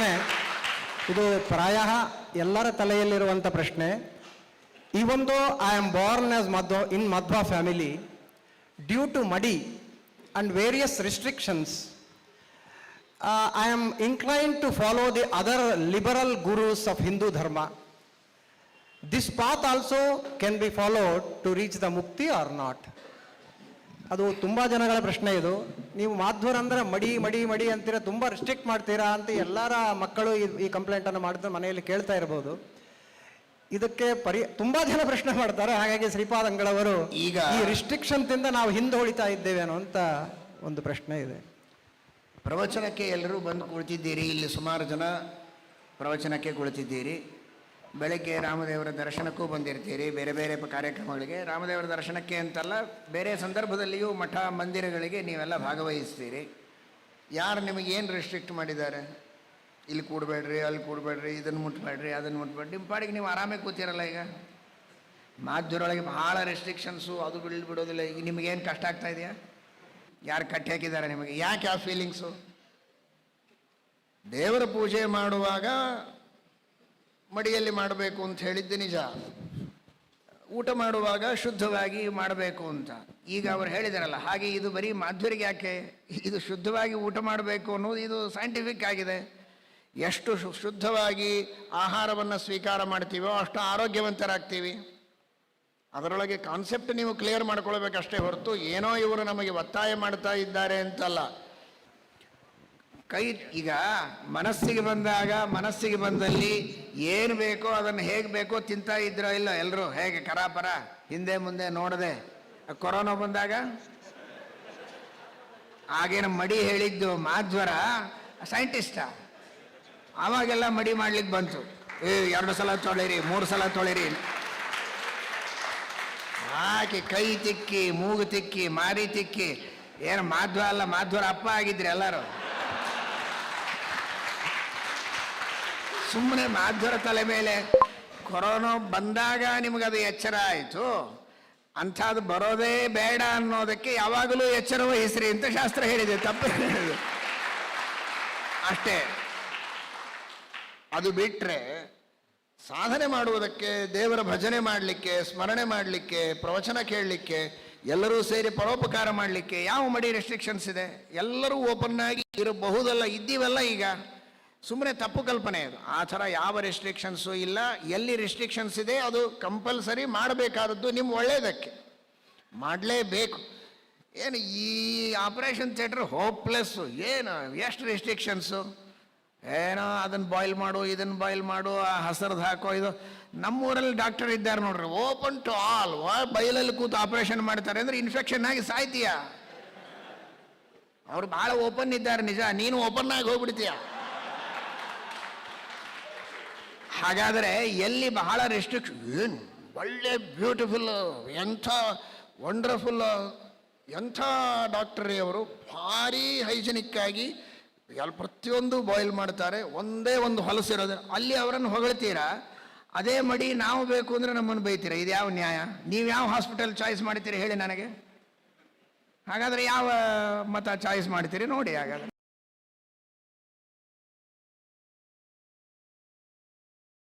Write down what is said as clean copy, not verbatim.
ಪ್ರಶ್ನೆ ಇದು ಪ್ರಾಯ ಎಲ್ಲರ ತಲೆಯಲ್ಲಿರುವಂಥ ಪ್ರಶ್ನೆ. Even though I am born as in Madhva family, due to madi and various restrictions, I am inclined to follow the other liberal gurus of Hindu Dharma. This path also can be followed to reach the mukti or not? ಅದು ತುಂಬ ಜನಗಳ ಪ್ರಶ್ನೆ ಇದು. ನೀವು ಮಾಧ್ವರಂದ್ರೆ ಮಡಿ ಮಡಿ ಮಡಿ ಅಂತೀರ, ತುಂಬ ರಿಸ್ಟ್ರಿಕ್ಟ್ ಮಾಡ್ತೀರಾ ಅಂತ ಎಲ್ಲರ ಮಕ್ಕಳು ಈ ಕಂಪ್ಲೇಂಟನ್ನು ಮಾಡಿದ್ರೆ ಮನೆಯಲ್ಲಿ ಕೇಳ್ತಾ ಇರ್ಬೋದು. ಇದಕ್ಕೆ ತುಂಬ ಜನ ಪ್ರಶ್ನೆ ಮಾಡ್ತಾರೆ. ಹಾಗಾಗಿ ಶ್ರೀಪಾದಂಗಳವರು ಈಗ ಈ ರಿಸ್ಟ್ರಿಕ್ಷನ್ ತಿಂದ ನಾವು ಹಿಂದೆ ಉಳಿತಾ ಇದ್ದೇವೆ ಅನ್ನುವಂಥ ಒಂದು ಪ್ರಶ್ನೆ ಇದೆ. ಪ್ರವಚನಕ್ಕೆ ಎಲ್ಲರೂ ಬಂದು ಕುಳಿತಿದ್ದೀರಿ, ಇಲ್ಲಿ ಸುಮಾರು ಜನ ಪ್ರವಚನಕ್ಕೆ ಕುಳಿತಿದ್ದೀರಿ. ಬೆಳಗ್ಗೆ ರಾಮದೇವರ ದರ್ಶನಕ್ಕೂ ಬಂದಿರ್ತೀರಿ, ಬೇರೆ ಬೇರೆ ಕಾರ್ಯಕ್ರಮಗಳಿಗೆ. ರಾಮದೇವರ ದರ್ಶನಕ್ಕೆ ಅಂತಲ್ಲ, ಬೇರೆ ಸಂದರ್ಭದಲ್ಲಿಯೂ ಮಠ ಮಂದಿರಗಳಿಗೆ ನೀವೆಲ್ಲ ಭಾಗವಹಿಸ್ತೀರಿ. ಯಾರು ನಿಮಗೇನು ರೆಸ್ಟ್ರಿಕ್ಟ್ ಮಾಡಿದ್ದಾರೆ? ಇಲ್ಲಿ ಕೂಡಬೇಡ್ರಿ, ಅಲ್ಲಿ ಕೂಡಬೇಡ್ರಿ, ಇದನ್ನು ಮುಟ್ಬೇಡ್ರಿ, ಅದನ್ನು ಮುಟ್ಬೇಡ್ರಿ, ನಿಮ್ಮ ಪಾಡಿಗೆ ನೀವು ಆರಾಮಾಗಿ ಕೂತಿರಲ್ಲ. ಈಗ ಮಾಧ್ಯಮದೊಳಗೆ ಭಾಳ ರೆಸ್ಟ್ರಿಕ್ಷನ್ಸು, ಅದು ಬಿಡೋದಿಲ್ಲ. ಈಗ ನಿಮಗೇನು ಕಷ್ಟ ಆಗ್ತಾ ಇದೆಯಾ? ಯಾರು ಕಟ್ಟಿ ಹಾಕಿದ್ದಾರೆ ನಿಮಗೆ? ಯಾಕೆ ಆ ಫೀಲಿಂಗ್ಸು? ದೇವರ ಪೂಜೆ ಮಾಡುವಾಗ ಮಡಿಯಲ್ಲಿ ಮಾಡಬೇಕು ಅಂತ ಹೇಳಿದ್ದು ನಿಜ, ಊಟ ಮಾಡುವಾಗ ಶುದ್ಧವಾಗಿ ಮಾಡಬೇಕು ಅಂತ. ಈಗ ಅವರು ಹೇಳಿದಾರಲ್ಲ, ಹಾಗೆ ಇದು ಬರೀ ಮಾಧ್ವರಿಗೆ ಯಾಕೆ? ಇದು ಶುದ್ಧವಾಗಿ ಊಟ ಮಾಡಬೇಕು ಅನ್ನೋದು ಇದು ಸೈಂಟಿಫಿಕ್ ಆಗಿದೆ. ಎಷ್ಟು ಶುದ್ಧವಾಗಿ ಆಹಾರವನ್ನು ಸ್ವೀಕಾರ ಮಾಡ್ತೀವೋ ಅಷ್ಟು ಆರೋಗ್ಯವಂತರಾಗ್ತೀವಿ. ಅದರೊಳಗೆ ಕಾನ್ಸೆಪ್ಟ್ ನೀವು ಕ್ಲಿಯರ್ ಮಾಡ್ಕೊಳ್ಬೇಕಷ್ಟೇ ಹೊರತು ಏನೋ ಇವರು ನಮಗೆ ಒತ್ತಾಯ ಮಾಡ್ತಾ ಇದ್ದಾರೆ ಅಂತಲ್ಲ. ಈಗ ಮನಸ್ಸಿಗೆ ಬಂದಲ್ಲಿ ಏನು ಬೇಕೋ ಅದನ್ನು ಹೇಗೆ ಬೇಕೋ ತಿಂತಾ ಇದ್ರೋ ಇಲ್ಲ ಎಲ್ಲರೂ? ಹೇಗೆ ಕರಾಪರ ಹಿಂದೆ ಮುಂದೆ ನೋಡದೆ. ಕೊರೋನಾ ಬಂದಾಗ ಆಗೇನು ಮಡಿ ಹೇಳಿದ್ದು ಮಾಧ್ವರ ಸೈಂಟಿಸ್ಟ, ಆವಾಗೆಲ್ಲ ಮಡಿ ಮಾಡ್ಲಿಕ್ಕೆ ಬಂತು. 2 ಸಲ ತೊಳಿರಿ, 3 ಸಲ ತೊಳಿರಿ, ಹಾಕಿ ಕೈ ತಿಕ್ಕಿ, ಮೂಗು ತಿಕ್ಕಿ, ಮಾರಿ ತಿಕ್ಕಿ. ಏನು ಮಾಧ್ವ ಅಲ್ಲ, ಮಾಧ್ವರ ಅಪ್ಪ ಆಗಿದ್ರಿ ಎಲ್ಲರೂ. ಸುಮ್ಮನೆ ಮಾಧ್ವರ ತಲೆ ಮೇಲೆ ಕೊರೋನಾ ಬಂದಾಗ ನಿಮಗದು ಎಚ್ಚರ ಆಯಿತು. ಅಂಥದ್ದು ಬರೋದೇ ಬೇಡ ಅನ್ನೋದಕ್ಕೆ ಯಾವಾಗಲೂ ಎಚ್ಚರ ವಹಿಸ್ರಿ ಅಂತ ಶಾಸ್ತ್ರ ಹೇಳಿದೆ, ತಪ್ಪು ಹೇಳಿದೆ ಅಷ್ಟೇ. ಅದು ಬಿಟ್ಟರೆ ಸಾಧನೆ ಮಾಡುವುದಕ್ಕೆ, ದೇವರ ಭಜನೆ ಮಾಡಲಿಕ್ಕೆ, ಸ್ಮರಣೆ ಮಾಡಲಿಕ್ಕೆ, ಪ್ರವಚನ ಕೇಳಲಿಕ್ಕೆ, ಎಲ್ಲರೂ ಸೇರಿ ಪರೋಪಕಾರ ಮಾಡಲಿಕ್ಕೆ ಯಾವ ಮಡಿ ರೆಸ್ಟ್ರಿಕ್ಷನ್ಸ್ ಇದೆ? ಎಲ್ಲರೂ ಓಪನ್ ಆಗಿ ಇರಬಹುದಲ್ಲ, ಇದ್ದೀವಲ್ಲ. ಈಗ ಸುಮ್ಮನೆ ತಪ್ಪು ಕಲ್ಪನೆ ಅದು. ಆ ಥರ ಯಾವ ರೆಸ್ಟ್ರಿಕ್ಷನ್ಸು ಇಲ್ಲ. ಎಲ್ಲಿ ರೆಸ್ಟ್ರಿಕ್ಷನ್ಸ್ ಇದೆ ಅದು ಕಂಪಲ್ಸರಿ ಮಾಡಬೇಕಾದದ್ದು ನಿಮ್ಮ ಒಳ್ಳೆಯದಕ್ಕೆ ಮಾಡಲೇಬೇಕು. ಏನು ಈ ಆಪರೇಷನ್ ಥಿಯೇಟ್ರ್ ಹೋಪ್ಲೆಸ್ಸು, ಏನು ಎಷ್ಟು ರೆಸ್ಟ್ರಿಕ್ಷನ್ಸು? ಏನೋ ಅದನ್ನು ಬಾಯ್ಲ್ ಮಾಡು, ಇದನ್ನು ಬಾಯ್ಲ್ ಮಾಡು, ಆ ಹಸರದು ಹಾಕೋ. ಇದು ನಮ್ಮೂರಲ್ಲಿ ಡಾಕ್ಟರ್ ಇದ್ದಾರೆ ನೋಡ್ರಿ, ಓಪನ್ ಟು ಆಲ್. ಬಯಲಲ್ಲಿ ಕೂತು ಆಪರೇಷನ್ ಮಾಡ್ತಾರೆ ಅಂದರೆ ಇನ್ಫೆಕ್ಷನ್ ಆಗಿ ಸಾಯ್ತೀಯ. ಅವ್ರು ಭಾಳ ಓಪನ್ ಇದ್ದಾರೆ ನಿಜ, ನೀನು ಓಪನ್ ಆಗಿ ಹೋಗ್ಬಿಡ್ತೀಯ. ಹಾಗಾದರೆ ಎಲ್ಲಿ ಬಹಳ ರೆಸ್ಟ್ರಿಕ್ಷನ್, ಏನು ಒಳ್ಳೆ ಬ್ಯೂಟಿಫುಲ್, ಎಂಥ ವಂಡರ್ಫುಲ್, ಎಂಥ ಡಾಕ್ಟರೇ ಅವರು, ಭಾರಿ ಹೈಜಿನಿಕ್ ಆಗಿ ಪ್ರತಿಯೊಂದು ಬಾಯ್ಲ್ ಮಾಡ್ತಾರೆ. ಒಂದೇ ಒಂದು ಹೊಲಸಿರೋದು, ಅಲ್ಲಿ ಅವರನ್ನು ಹೊಗಳ್ತೀರಾ. ಅದೇ ಮಡಿ ನಾವು ಬೇಕು ಅಂದರೆ ನಮ್ಮನ್ನು ಬೈತೀರಾ. ಇದು ಯಾವ ನ್ಯಾಯ? ನೀವು ಯಾವ ಹಾಸ್ಪಿಟಲ್ ಚಾಯ್ಸ್ ಮಾಡ್ತೀರಿ ಹೇಳಿ ನನಗೆ? ಹಾಗಾದರೆ ಯಾವ ಮತ ಚಾಯ್ಸ್ ಮಾಡ್ತೀರಿ ನೋಡಿ. ಹಾಗಾದರೆ